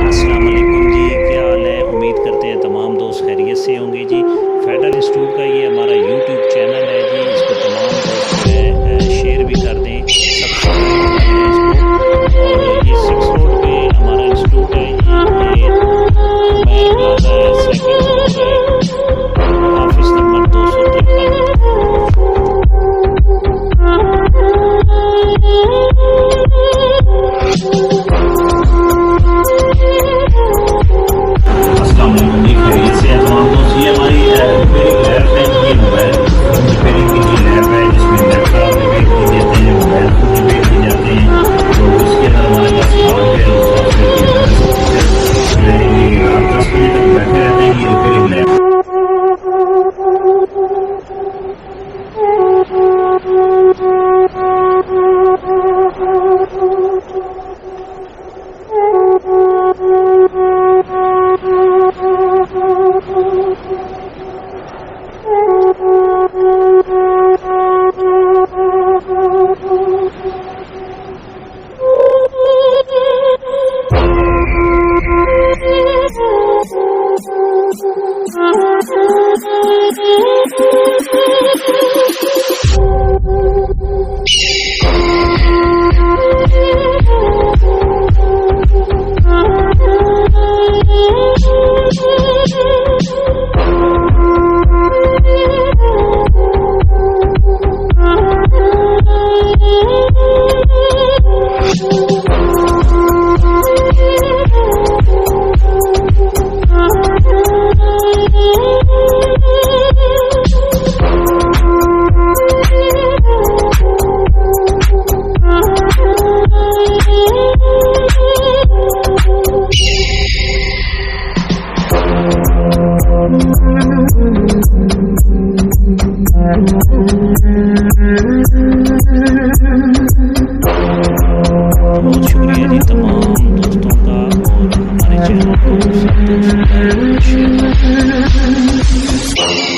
अस्सलाम वालेकुम जी, क्या हाल है। उम्मीद करते हैं तमाम दोस्त खैरियत से होंगे जी। फेडरल इंस्टीट्यूट का ये हमारा यूट्यूब चैनल है जी, इसको तमाम दोस्त जो है शेयर भी कर दें, सब्सक्राइब कर लें इसको। और ये 6 रोड पे हमारा इंस्टीट्यूट है जी, ये मैन प्लाजा है, सेकंड फ्लोर है, ऑफिस नंबर 253। अस्सलाम वालेकुम जी, खैरियत से है तमाम दोस्त। ये हमारी रिपेयरिंग लैब है, ये मोबाइल रिपेयरिंग की ये लैब है जिसमें लैपटॉप रिपेयर किए जाते हैं, मोबाइल फोन रिपेयर किए जाते हैं। तो इसके अंदर हमारे पास हार्डवेयर और सॉफ्टवेयर ये रात 10 बजे तक बैठे रहते हैं। ये रिपेयरिंग लैब बहुत शुक्रिया जी तमाम दोस्तों का, और हमारे चैनल को सब दोस्त शेयर करें।